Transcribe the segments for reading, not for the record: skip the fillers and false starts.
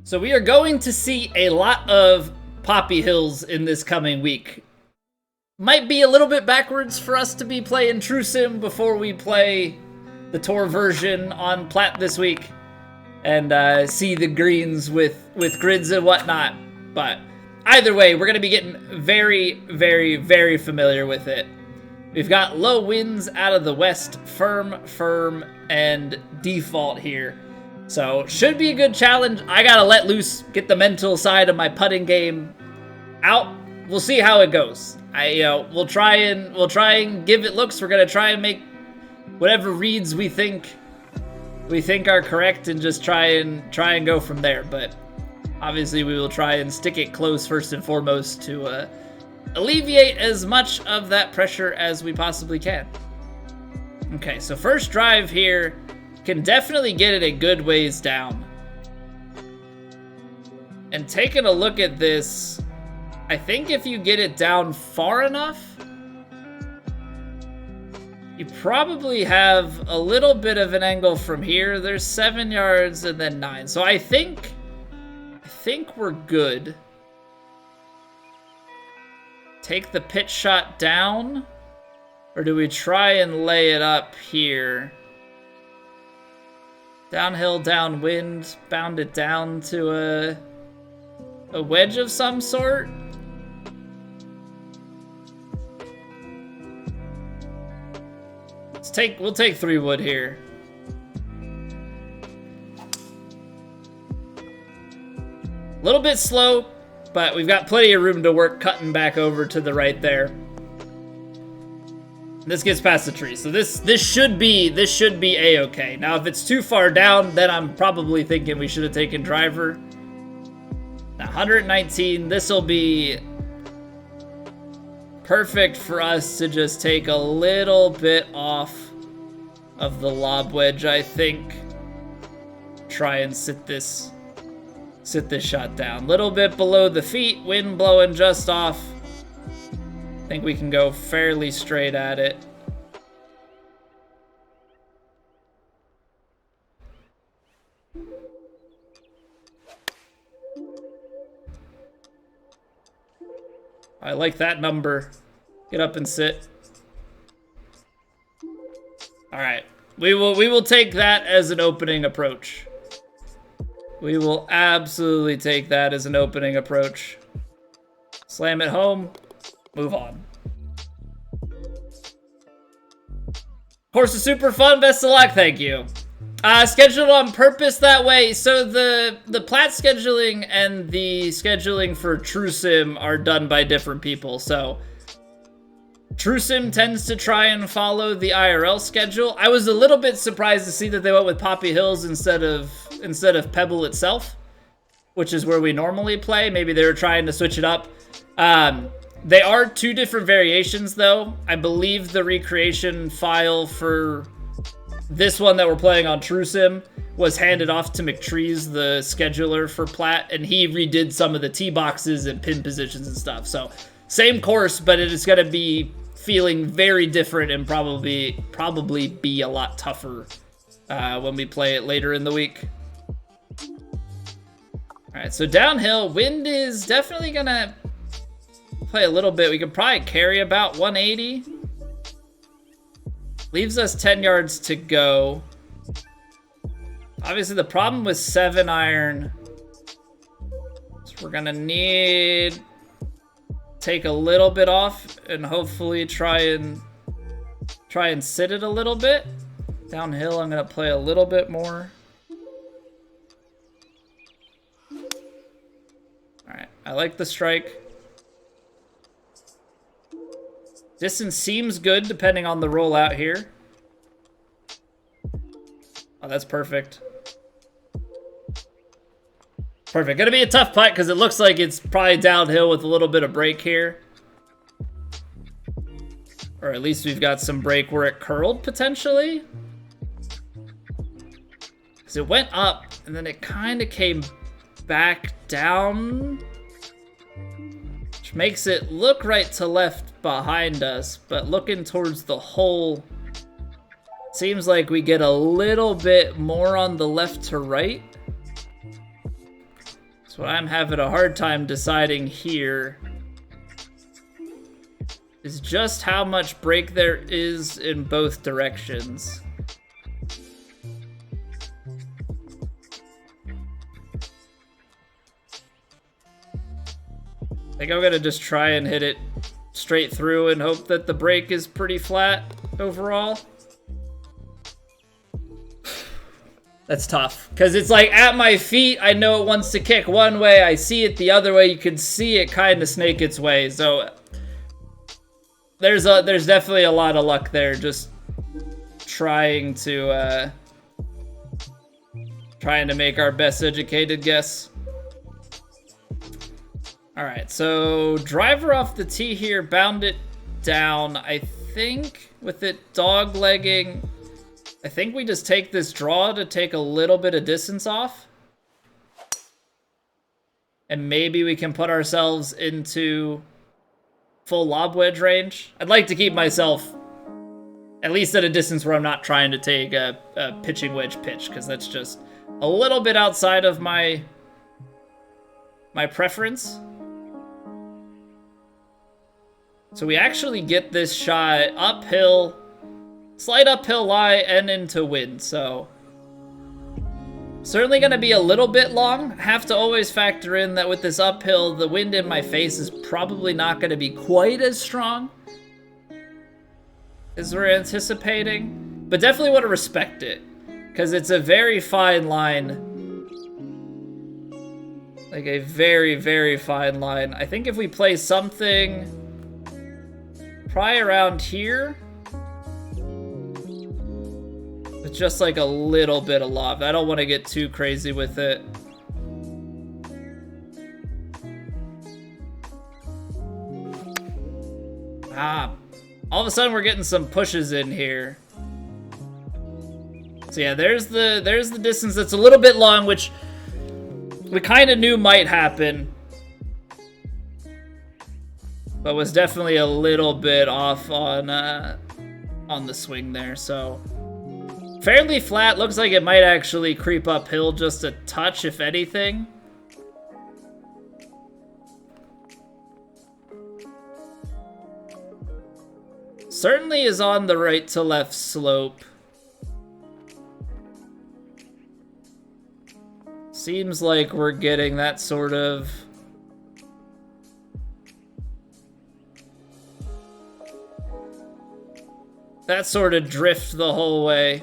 So we are going to see a lot of Poppy Hills in this coming week. Might be a little bit backwards for us to be playing True Sim before we play the tour version on Plat this week and see the greens with grids and whatnot. But either way, we're going to be getting very, very, very familiar with it. We've got low winds out of the west, firm, and default here. So, should be a good challenge. I gotta let loose, get the mental side of my putting game out. We'll see how it goes. We'll try and give it looks. We're gonna try and make whatever reads we think are correct and just try and go from there. But obviously, we will try and stick it close first and foremost to alleviate as much of that pressure as we possibly can. Okay, so first drive here. Can definitely get it a good ways down. And taking a look at this, I think if you get it down far enough, you probably have a little bit of an angle from here. There's 7 yards and then 9. So I think we're good. Take the pitch shot down, or do we try and lay it up here? Downhill, downwind, bound it down to a wedge of some sort. We'll take 3 wood here. A little bit slow, but we've got plenty of room to work cutting back over to the right there. This gets past the tree, so this should be a-okay. Now, if it's too far down, then I'm probably thinking we should have taken driver. Now, 119. This will be perfect for us to just take a little bit off of the lob wedge, I think. Try and sit this shot down. Little bit below the feet, wind blowing just off. I think we can go fairly straight at it. I like that number. Get up and sit. All right. We will take that as an opening approach. We will absolutely take that as an opening approach. Slam it home. Move on. Course is super fun. Best of luck. Thank you. Scheduled on purpose that way. So the Plat scheduling and the scheduling for True Sim are done by different people. So True Sim tends to try and follow the IRL schedule. I was a little bit surprised to see that they went with Poppy Hills instead of Pebble itself, which is where we normally play. Maybe they were trying to switch it up. They are 2 different variations, though. I believe the recreation file for this one that we're playing on True Sim was handed off to McTrees, the scheduler for Plat, and he redid some of the tee boxes and pin positions and stuff. So same course, but it is going to be feeling very different and probably be a lot tougher when we play it later in the week. All right, so downhill, wind is definitely going to play a little bit. We could probably carry about 180. Leaves us 10 yards to go. Obviously, the problem with 7-iron is we're gonna need take a little bit off and hopefully try and sit it a little bit. Downhill, I'm gonna play a little bit more. All right, I like the strike. Distance seems good depending on the rollout here. Oh, that's perfect. Perfect. Gonna be a tough putt because it looks like it's probably downhill with a little bit of break here. Or at least we've got some break where it curled potentially. Because it went up and then it kind of came back down. Which makes it look right to left behind us, but looking towards the hole, seems like we get a little bit more on the left to right. So what I'm having a hard time deciding here is just how much break there is in both directions. I think I'm gonna just try and hit it straight through and hope that the break is pretty flat overall. That's tough, because it's like at my feet, I know it wants to kick one way, I see it the other way, you can see it kind of snake its way, so there's definitely a lot of luck there, just trying to make our best educated guess. Alright, so driver off the tee here, bound it down, I think with it dog legging. I think we just take this draw to take a little bit of distance off. And maybe we can put ourselves into full lob wedge range. I'd like to keep myself at least at a distance where I'm not trying to take a pitching wedge pitch, because that's just a little bit outside of my preference. So we actually get this shot uphill, slight uphill lie, and into wind, so certainly going to be a little bit long. Have to always factor in that with this uphill, the wind in my face is probably not going to be quite as strong as we're anticipating, but definitely want to respect it, because it's a very fine line. Like a very, very fine line. I think if we play something probably around here, with just like a little bit of lob. I don't want to get too crazy with it. All of a sudden we're getting some pushes in here. So yeah, there's the distance that's a little bit long, which we kind of knew might happen, but was definitely a little bit off on the swing there. So fairly flat. Looks like it might actually creep uphill just a touch, if anything. Certainly is on the right to left slope. Seems like we're getting that sort of drift the whole way.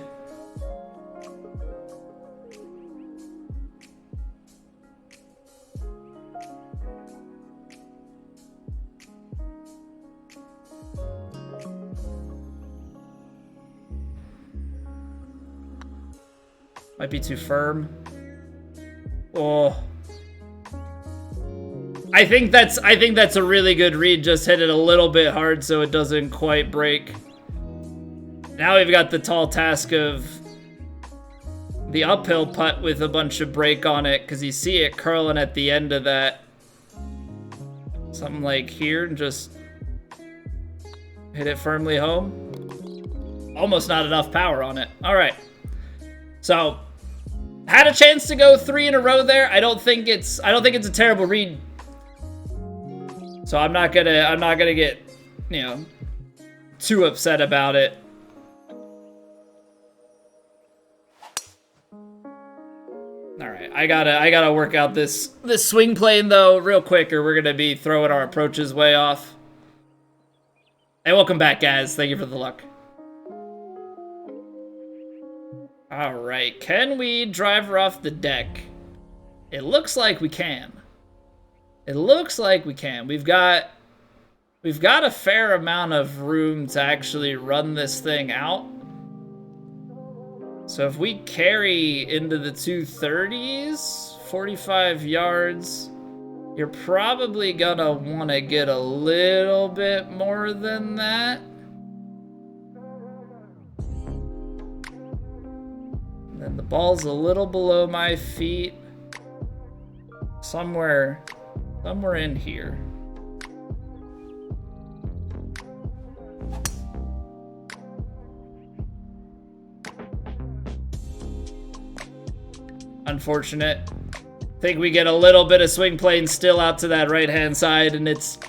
Might be too firm. Oh. I think that's a really good read. Just hit it a little bit hard so it doesn't quite break. Now we've got the tall task of the uphill putt with a bunch of break on it, because you see it curling at the end of that. Something like here, and just hit it firmly home. Almost not enough power on it. All right. So had a chance to go 3 in a row there. I don't think it's a terrible read. So I'm not gonna get, you know, too upset about it. All right, I gotta work out this swing plane though real quick, or we're gonna be throwing our approaches way off. Hey, welcome back, guys. Thank you for the luck. All right, can we drive her off the deck? It looks like we can. It looks like we can. We've got a fair amount of room to actually run this thing out. So if we carry into the 230s, 45 yards, you're probably gonna want to get a little bit more than that. And then the ball's a little below my feet. Somewhere in here. Unfortunate. I think we get a little bit of swing plane still out to that right-hand side, and it's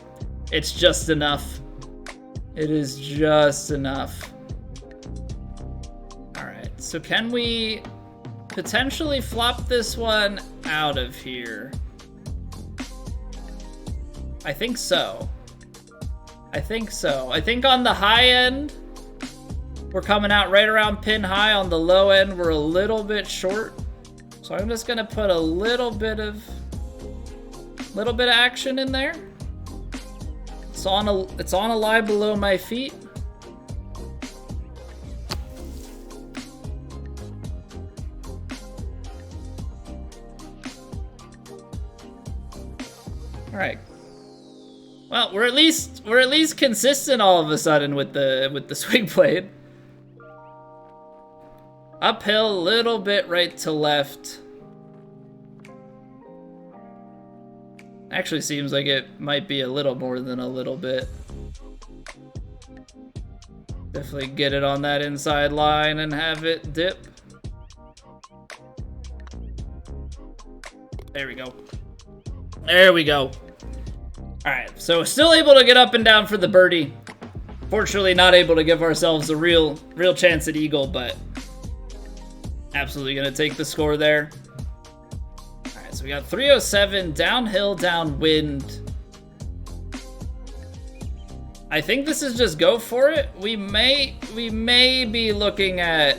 just enough. It is just enough. All right, so can we potentially flop this one out of here? I think so. I think so. I think on the high end, we're coming out right around pin high. On the low end, we're a little bit short. So I'm just gonna put a little bit of action in there. It's on a lie below my feet. All right. Well, we're at least consistent all of a sudden with the swing blade. Uphill, a little bit right to left. Actually seems like it might be a little more than a little bit. Definitely get it on that inside line and have it dip. There we go. There we go. All right, so still able to get up and down for the birdie. Fortunately, not able to give ourselves a real chance at eagle, but absolutely gonna take the score there. All right, so we got 307 downhill, downwind. I think this is just go for it. We may be looking at.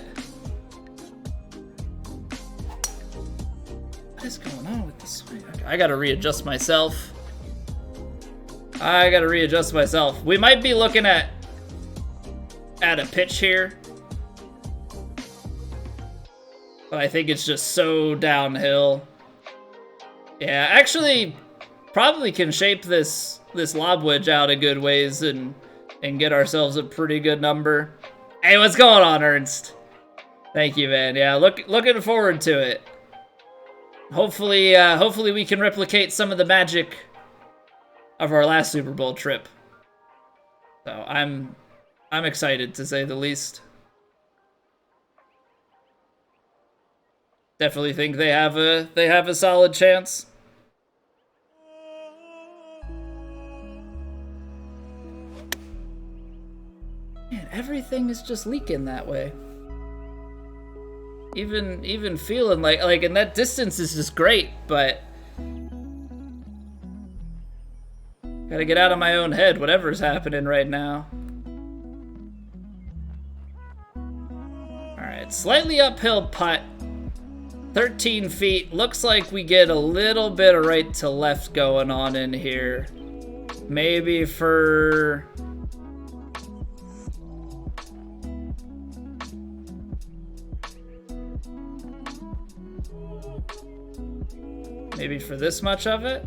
What is going on with the swing? Okay, I gotta readjust myself. We might be looking at a pitch here. But I think it's just so downhill. Yeah, actually, probably can shape this lob wedge out a good ways and get ourselves a pretty good number. Hey, what's going on, Ernst? Thank you, man. Yeah, looking forward to it. Hopefully we can replicate some of the magic of our last Super Bowl trip. So I'm excited, to say the least. Definitely think they have a solid chance. Man, everything is just leaking that way. Even feeling like and that distance is just great, but gotta get out of my own head, whatever's happening right now. All right, slightly uphill putt. 13 feet. Looks like we get a little bit of right to left going on in here. Maybe for... maybe for this much of it.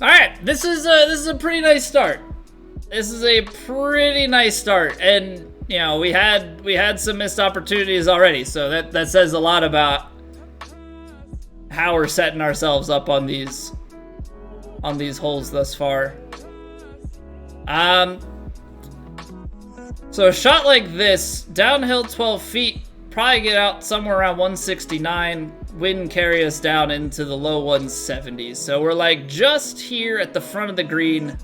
All right, this is a pretty nice start. This is a pretty nice start, and you know we had some missed opportunities already, so that says a lot about how we're setting ourselves up on these holes thus far. So a shot like this, downhill 12 feet, probably get out somewhere around 169. Wind carry us down into the low 170s. So we're like just here at the front of the green.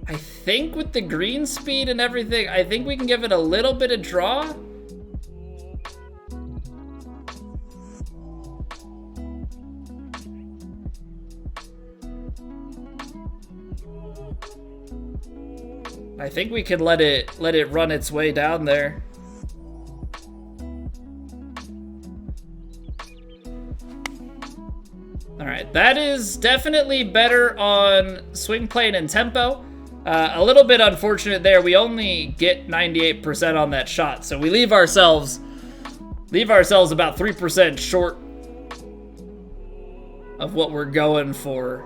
I think with the green speed and everything, I think we can give it a little bit of draw. I think we can let it run its way down there. All right, that is definitely better on swing plane and tempo. A little bit unfortunate there. We only get 98% on that shot, so we leave ourselves about 3% short of what we're going for.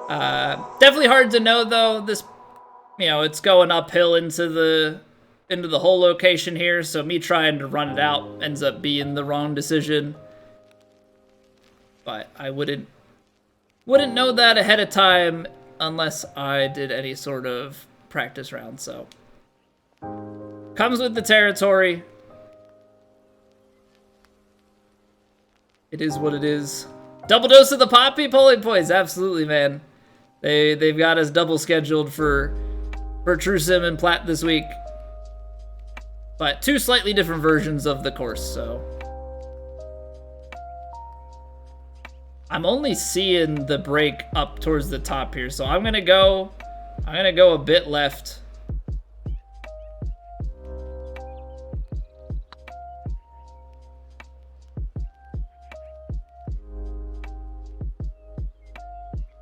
Definitely hard to know though. This, you know, it's going uphill into the into the hole location here, so me trying to run it out ends up being the wrong decision. But I wouldn't know that ahead of time unless I did any sort of practice round, so. Comes with the territory. It is what it is. Double dose of the Poppy polling points, absolutely, man. They've got us double scheduled for True Sim and Plat this week. But 2 slightly different versions of the course, so. I'm only seeing the break up towards the top here, so I'm gonna go a bit left.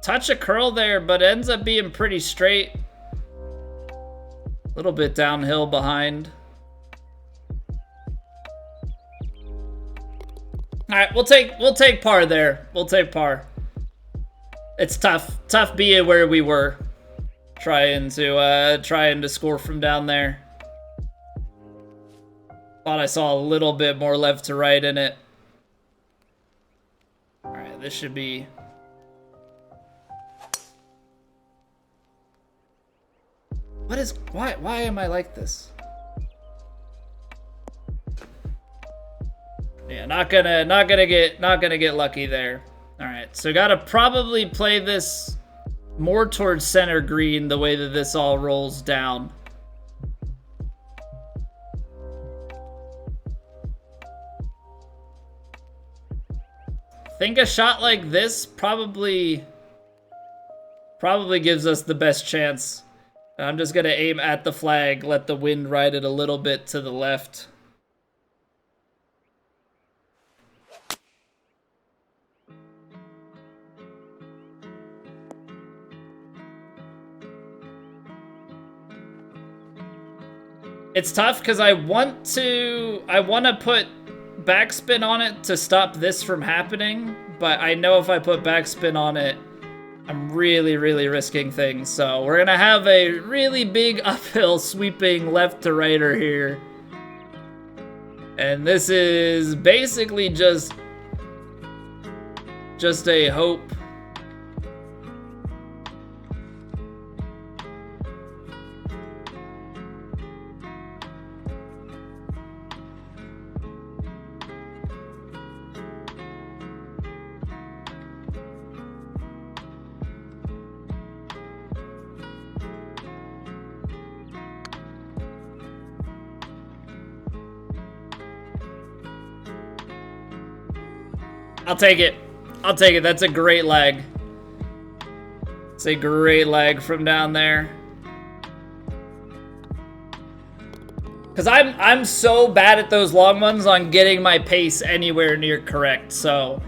Touch a curl there, but ends up being pretty straight. A little bit downhill behind. All right, we'll take par there. We'll take par. It's tough being where we were, trying to score from down there. Thought I saw a little bit more left to right in it. All right, this should be. Why am I like this? Yeah, not gonna get lucky there. All right, so gotta probably play this more towards center green the way that this all rolls down. Think a shot like this probably gives us the best chance. I'm just gonna aim at the flag, let the wind ride it a little bit to the left. It's tough because I want to put backspin on it to stop this from happening, but I know if I put backspin on it, I'm really risking things. So we're gonna have a really big uphill sweeping left to righter here. And this is basically just a hope. I'll take it. I'll take it. That's a great lag. It's a great lag from down there. Because I'm so bad at those long ones on getting my pace anywhere near correct, so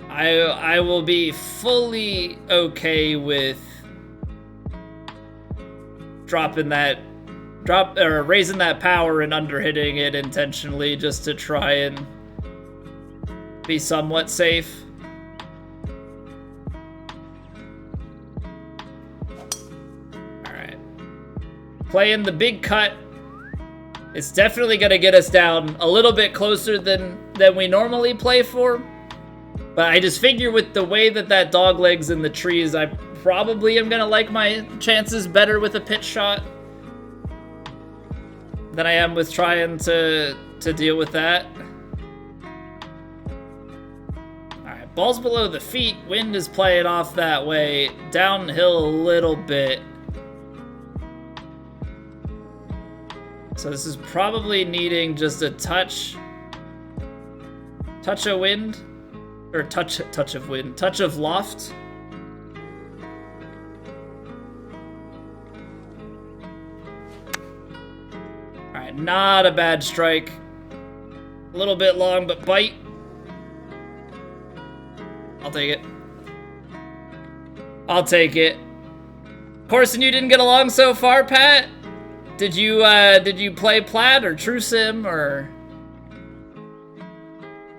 I will be fully okay with raising that power and underhitting it intentionally just to try and be somewhat safe. All right. Playing the big cut. It's definitely going to get us down a little bit closer than we normally play for. But I just figure with the way that dog leg's in the trees, I probably am going to like my chances better with a pitch shot than I am with trying to deal with that. Alright, ball's below the feet. Wind is playing off that way. Downhill a little bit. So this is probably needing just a touch of wind. Or touch of wind. Touch of loft. Not a bad strike. A little bit long, but bite. I'll take it. I'll take it. Course, and you didn't get along so far, Pat? Did you play Plat or True Sim, or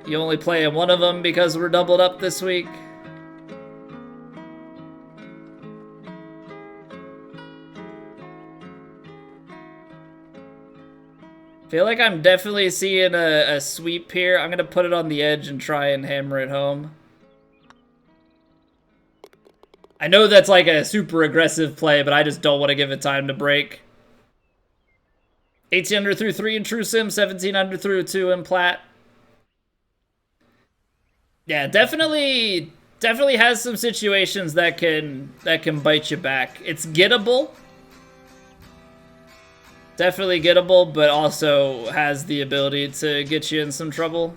you only play in one of them because we're doubled up this week? Feel like I'm definitely seeing a sweep here. I'm gonna put it on the edge and try and hammer it home. I know that's like a super aggressive play, but I just don't want to give it time to break. 18 under through 3 in True Sim, 17 under through 2 in Plat. Yeah, definitely has some situations that can bite you back. It's gettable. Definitely gettable, but also has the ability to get you in some trouble.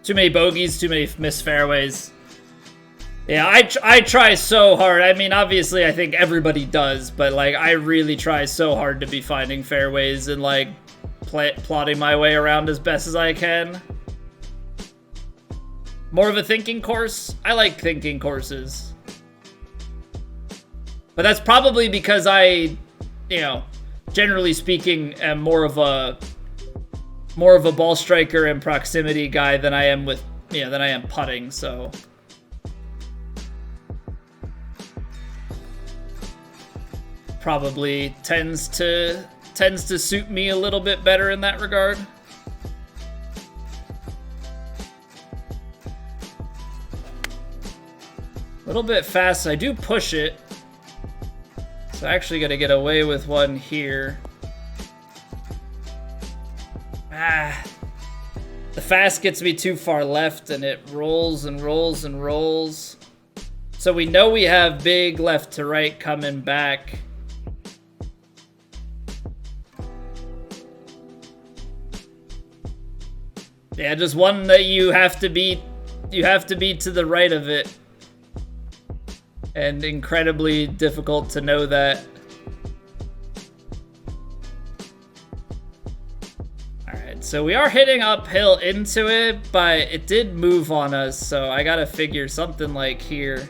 Too many bogeys, too many missed fairways. Yeah, I try so hard. I mean, obviously, I think everybody does, but, like, I really try so hard to be finding fairways and, like, plotting my way around as best as I can. More of a thinking course? I like thinking courses. But that's probably because I, you know, generally speaking, am more of a ball striker and proximity guy than I am with, you know, than I am putting, so. Probably tends to suit me a little bit better in that regard. A little bit fast. I do push it. So I actually got to get away with one here. The fast gets me too far left and it rolls and rolls and rolls. So we know we have big left to right coming back. Yeah, just one that you have to be to the right of it. And incredibly difficult to know that. Alright, so we are hitting uphill into it, but it did move on us, so I gotta figure something like here.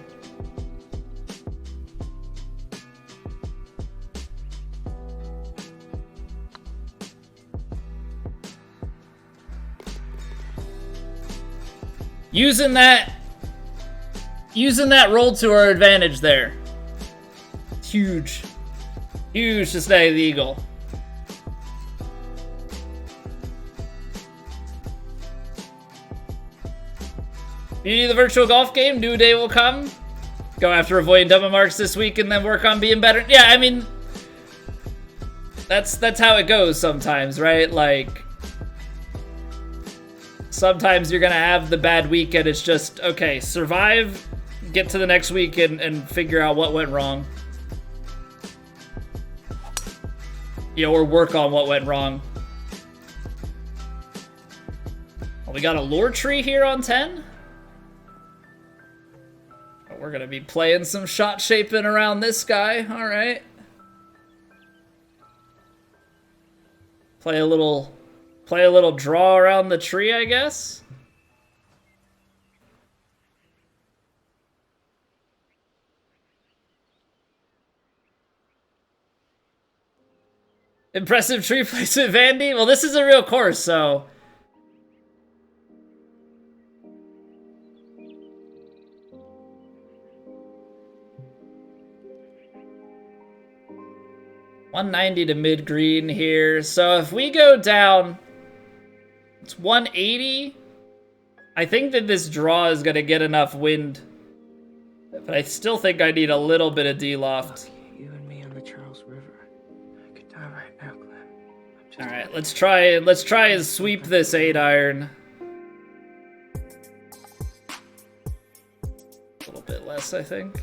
Using that roll to our advantage there. It's huge. Huge to snag the eagle. Beauty of the virtual golf game, new day will come. Go after avoiding double marks this week and then work on being better. Yeah, I mean, that's how it goes sometimes, right? Like, sometimes you're gonna have the bad week and it's just, okay, survive, get to the next week and figure out what went wrong. You know, or work on what went wrong. Well, we got a lure tree here on 10. We're gonna be playing some shot shaping around this guy, all right. Play a little draw around the tree, I guess. Impressive tree placement, Vandy. Well, this is a real course, so. $190 to mid green here. So if we go down, it's 180. I think that this draw is going to get enough wind, but I still think I need a little bit of D-loft. You and me on the Charles River. I could die right now, Glenn. All right, let's try and sweep this 8-iron. A little bit less, I think.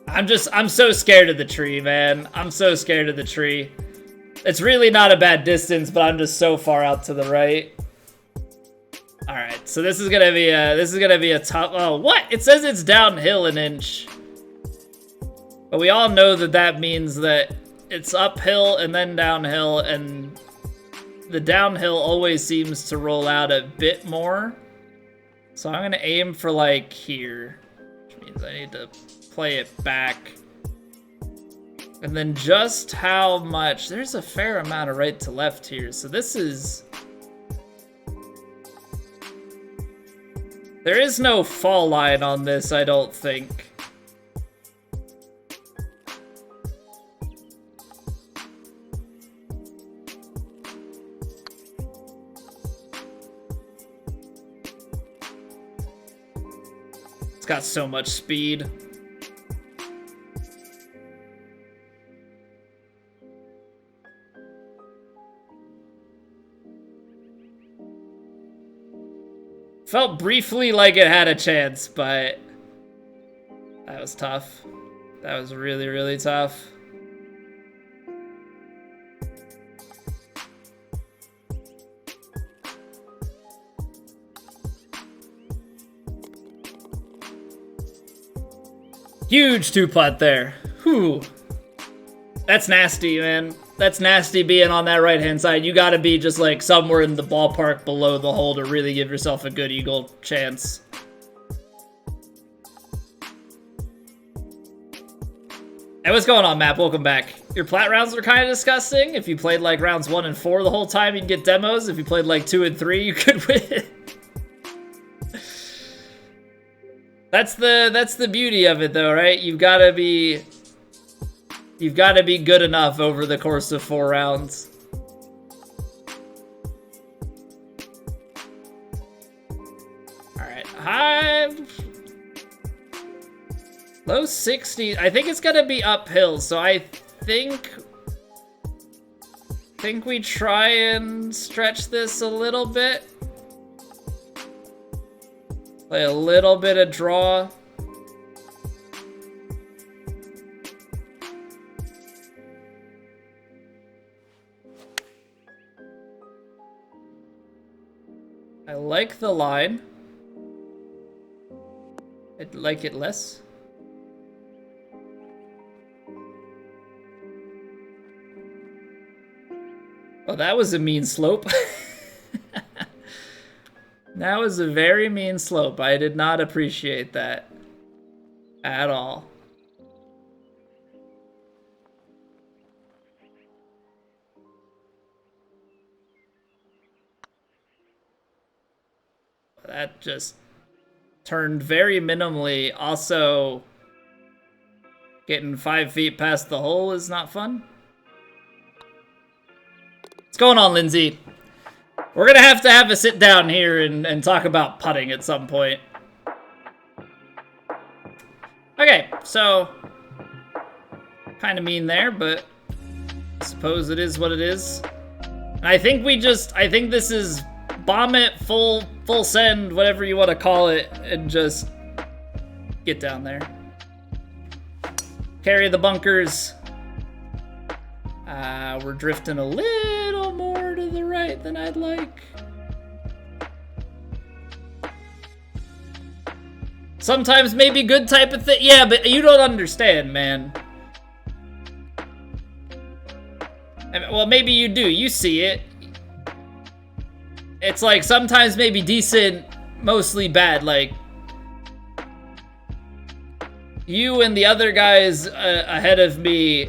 I'm so scared of the tree, man. I'm so scared of the tree. It's really not a bad distance, but I'm just so far out to the right. All right, so this is gonna be a tough. Oh, what? It says it's downhill an inch, but we all know that that means that it's uphill and then downhill, and the downhill always seems to roll out a bit more. So I'm gonna aim for like here, which means I need to play it back. And then just how much... There's a fair amount of right to left here. So this is... There is no fall line on this, I don't think. It's got so much speed. Felt briefly like it had a chance, but that was tough. That was really, really tough. Huge two-putt there. Whew. That's nasty, man. That's nasty being on that right-hand side. You gotta be just like somewhere in the ballpark below the hole to really give yourself a good eagle chance. Hey, what's going on, Map? Welcome back. Your plat rounds are kind of disgusting. If you played like rounds 1 and 4 the whole time, you'd get demos. If you played like 2 and 3, you could win. That's the beauty of it, though, right? You've got to be good enough over the course of 4 rounds. All right, high, low 60s. I think it's gonna be uphill, so I think we try and stretch this a little bit. Play a little bit of draw. I like the line. I'd like it less. Oh, that was a mean slope. That was a very mean slope. I did not appreciate that at all. That just turned very minimally. Also, getting 5 feet past the hole is not fun. What's going on, Lindsay? We're gonna have to have a sit down here and talk about putting at some point. Okay, so kind of mean there, but I suppose it is what it is. And I think this is bomb it, full send, whatever you want to call it, and just get down there. Carry the bunkers. We're drifting a little more to the right than I'd like. Sometimes maybe good type of thing. Yeah, but you don't understand, man. Well, maybe you do. You see it. It's like sometimes maybe decent, mostly bad. Like, you and the other guys ahead of me,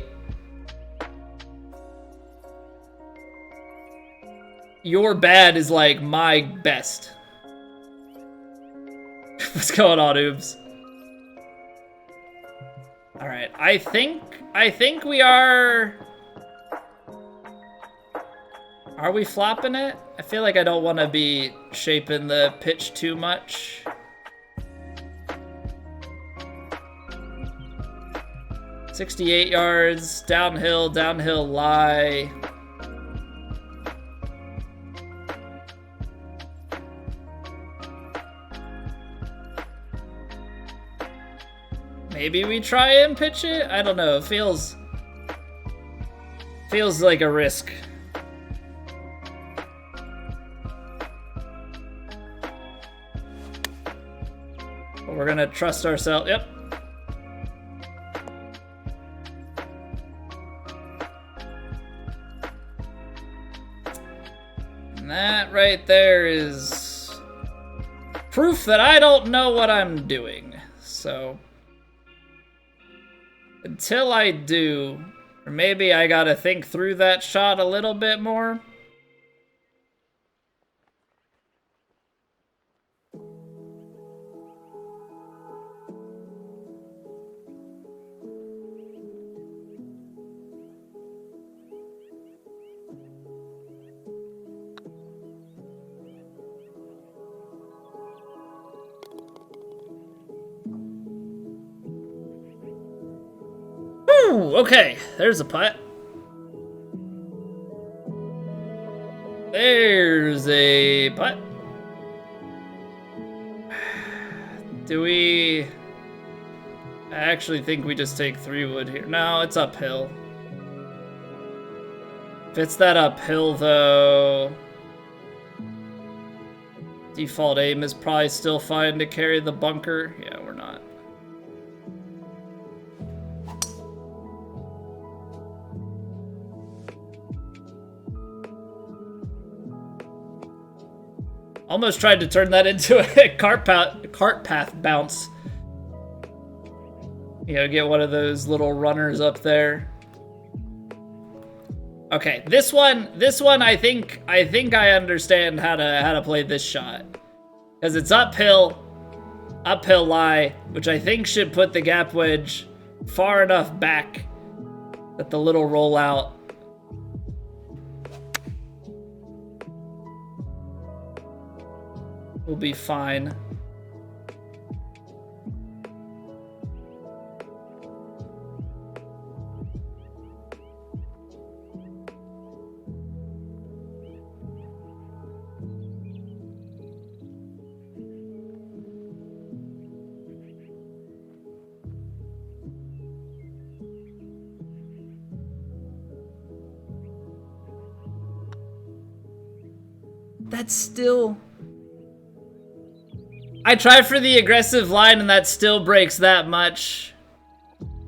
your bad is like my best. What's going on, Oobs? All right, I think we are... Are we flopping it? I feel like I don't want to be shaping the pitch too much. "68 yards, downhill lie." Maybe we try and pitch it? I don't know. It feels like a risk. But we're gonna trust ourselves. Yep. And that right there is proof that I don't know what I'm doing. So until I do, Or maybe I gotta think through that shot a little bit more. Ooh, okay, there's a putt. There's a putt. Do we... I actually think we just take 3 wood here. No, it's uphill. If it's that uphill, though... Default aim is probably still fine to carry the bunker. Yeah, we're not. Almost tried to turn that into a cart path bounce. You know, get one of those little runners up there. Okay, this one I think I understand how to play this shot. Because it's uphill lie, which I think should put the gap wedge far enough back that the little rollout will be fine. That's still... I tried for the aggressive line and that still breaks that much.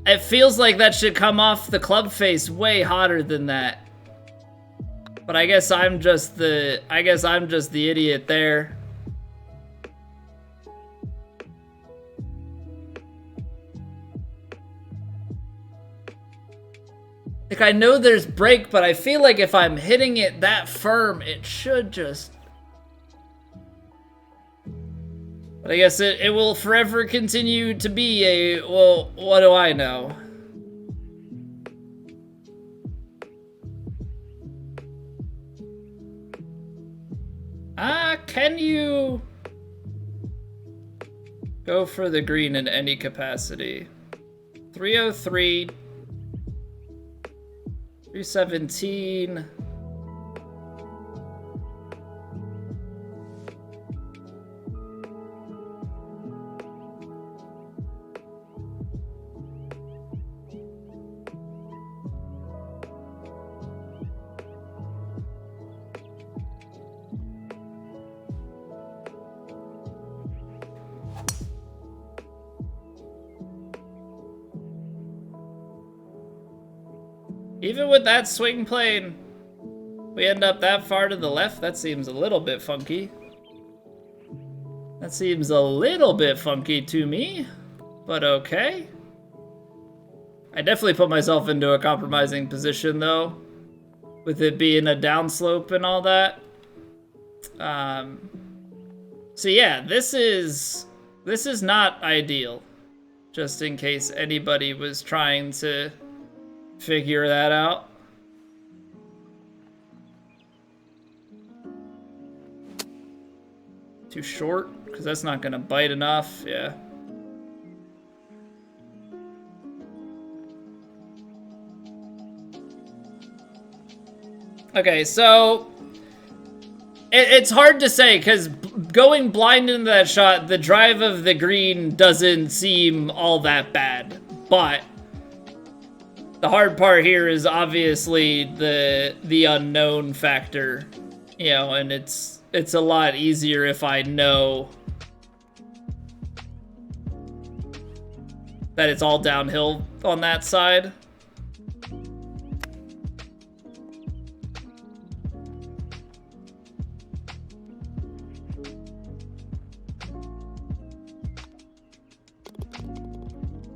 It feels like that should come off the club face way hotter than that. But I guess I'm just the idiot there. Like, I know there's break, but I feel like if I'm hitting it that firm, it should just... But I guess it will forever continue to be a, well, what do I know? Can you go for the green in any capacity? 303, 317. Even with that swing plane, we end up that far to the left? That seems a little bit funky. That seems a little bit funky to me, but okay. I definitely put myself into a compromising position though, with it being a downslope and all that. So yeah, this is not ideal, just in case anybody was trying to figure that out. Too short, because that's not gonna bite enough, yeah. Okay, so it's hard to say, because going blind into that shot, the drive of the green doesn't seem all that bad, but the hard part here is obviously the unknown factor, you know, and it's a lot easier if I know that it's all downhill on that side.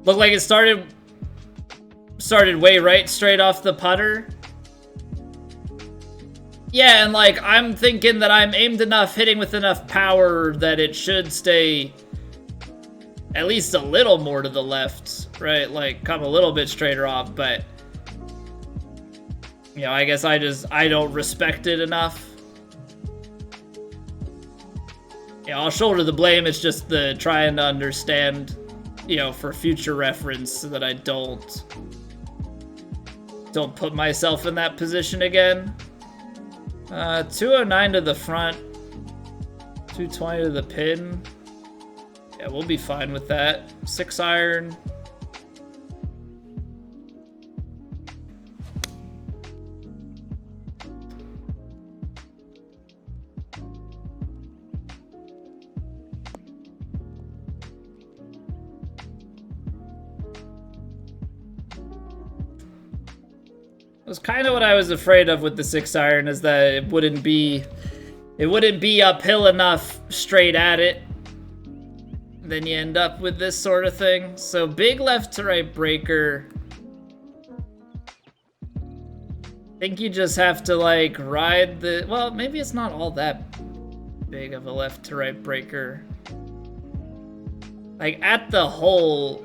Looked like it started started way right straight off the putter. Yeah, and like, I'm thinking that I'm aimed enough, hitting with enough power that it should stay at least a little more to the left, right? Like, come a little bit straighter off, but you know, I guess I don't respect it enough. Yeah, I'll shoulder the blame. It's just the trying to understand, you know, for future reference so that I don't put myself in that position again. 209 to the front, 220 to the pin. Yeah, we'll be fine with that. 6 iron. Was kind of what I was afraid of with the 6 iron, is that it wouldn't be uphill enough straight at it. Then you end up with this sort of thing. So big left to right breaker. I think you just have to like ride the, well, maybe it's not all that big of a left to right breaker. Like at the hole,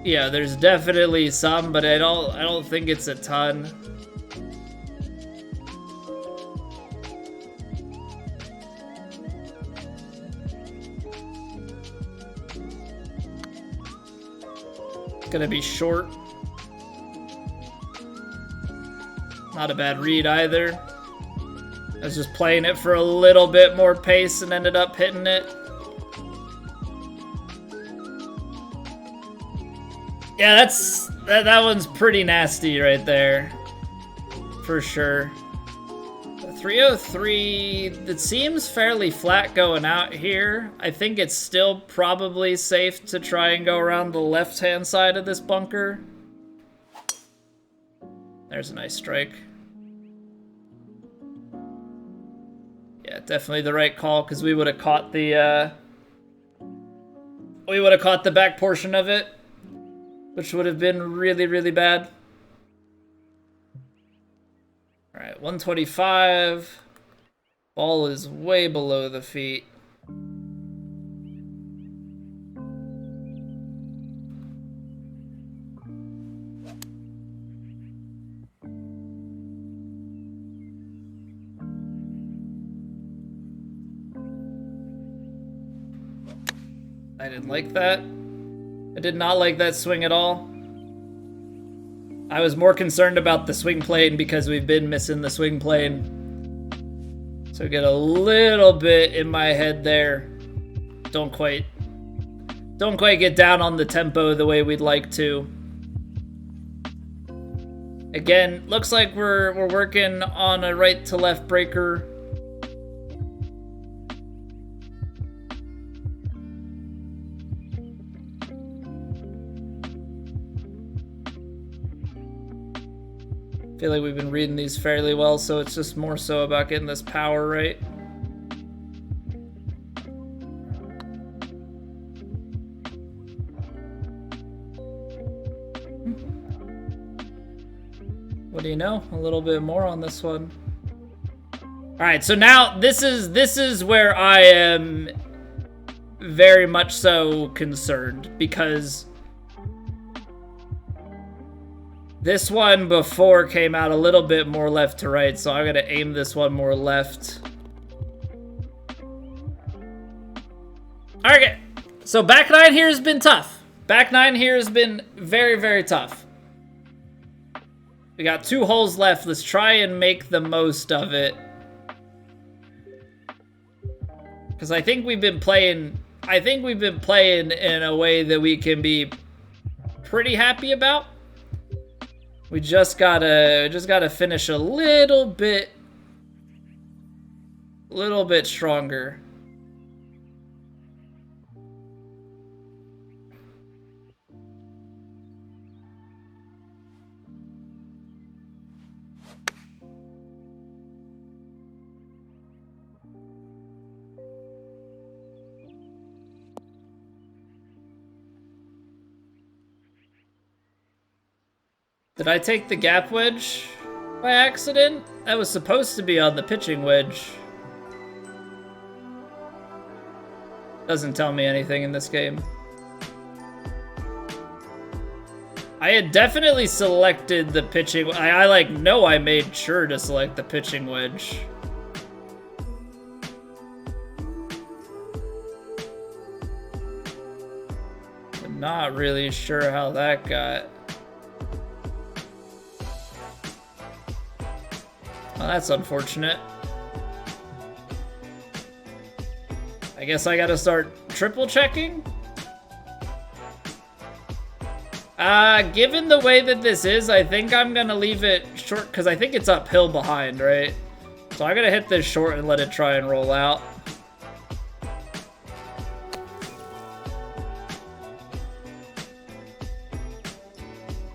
yeah, there's definitely some, but I don't think it's a ton. It's gonna be short. Not a bad read either. I was just playing it for a little bit more pace and ended up hitting it. Yeah, that one's pretty nasty right there, for sure. 303, it seems fairly flat going out here. I think it's still probably safe to try and go around the left-hand side of this bunker. There's a nice strike. Yeah, definitely the right call, because we would have caught the back portion of it, which would have been really, really bad. All right, 125. Ball is way below the feet. I didn't like that. I did not like that swing at all. I was more concerned about the swing plane because we've been missing the swing plane. So get a little bit in my head there. Don't quite get down on the tempo the way we'd like to. Again, looks like we're working on a right to left breaker. I feel like we've been reading these fairly well, so it's just more so about getting this power right. What do you know? A little bit more on this one. All right, so now this is where I am very much so concerned, because this one before came out a little bit more left to right, so I'm gonna aim this one more left. Okay, so back nine here has been tough. Back nine here has been very, very tough. We got 2 holes left. Let's try and make the most of it. Because I think we've been playing in a way that we can be pretty happy about. We just gotta finish a little bit stronger. Did I take the gap wedge by accident? That was supposed to be on the pitching wedge. Doesn't tell me anything in this game. I had definitely selected the pitching. I like know I made sure to select the pitching wedge. I'm not really sure how that got. Well, that's unfortunate. I guess I gotta start triple checking. Given the way that this is, I think I'm gonna leave it short because I think it's uphill behind, right? So I'm gonna hit this short and let it try and roll out.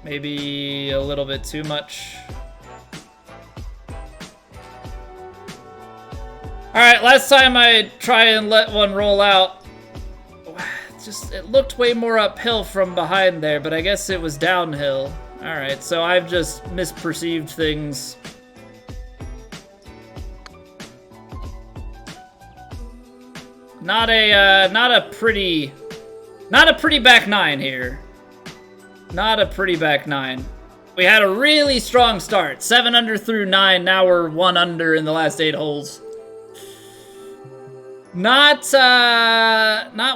Maybe a little bit too much. Alright, last time I try and let one roll out, it looked way more uphill from behind there, but I guess it was downhill. Alright, so I've just misperceived things. Not a pretty back nine here. Not a pretty back nine. We had a really strong start. 7 under through 9, now we're 1 under in the last 8 holes. Not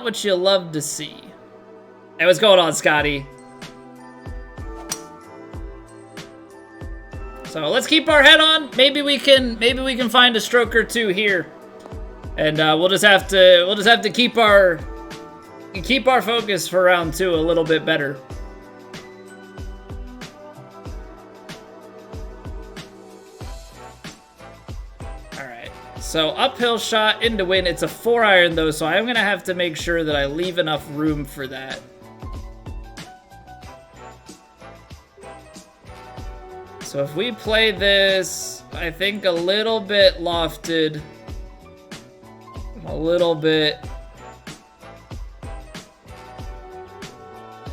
what you love to see. Hey, what's going on, Scotty? So let's keep our head on. Maybe we can find a stroke or two here, and we'll just have to keep our focus for round 2 a little bit better. So uphill shot into wind. It's a 4-iron though, so I'm gonna have to make sure that I leave enough room for that. So if we play this, I think a little bit lofted, a little bit.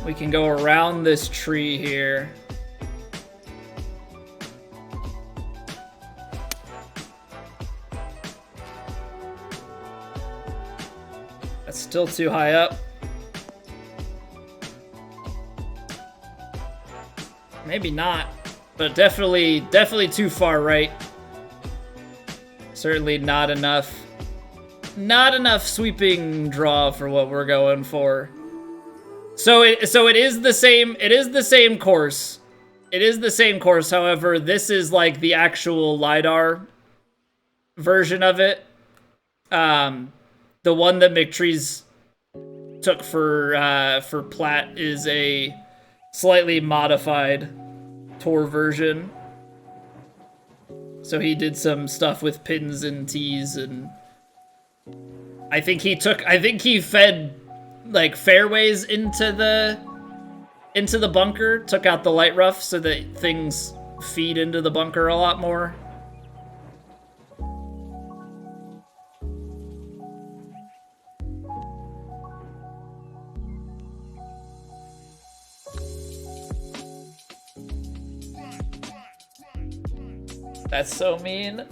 We can go around this tree here. Still too high up. Maybe not, but definitely too far right. Certainly not enough. Not enough sweeping draw for what we're going for. So it is the same. It is the same course. It is the same course. However, this is like the actual LiDAR version of it. The one that McTree's took for Platt is a slightly modified tour version. So he did some stuff with pins and tees, and I think he fed like fairways into the bunker, took out the light rough so that things feed into the bunker a lot more. That's so mean.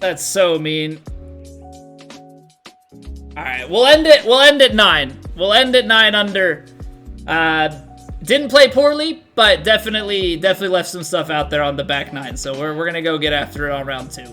That's so mean. All right, we'll end at 9. We'll end at 9 under. Didn't play poorly, but definitely left some stuff out there on the back 9. So we're gonna go get after it on round 2.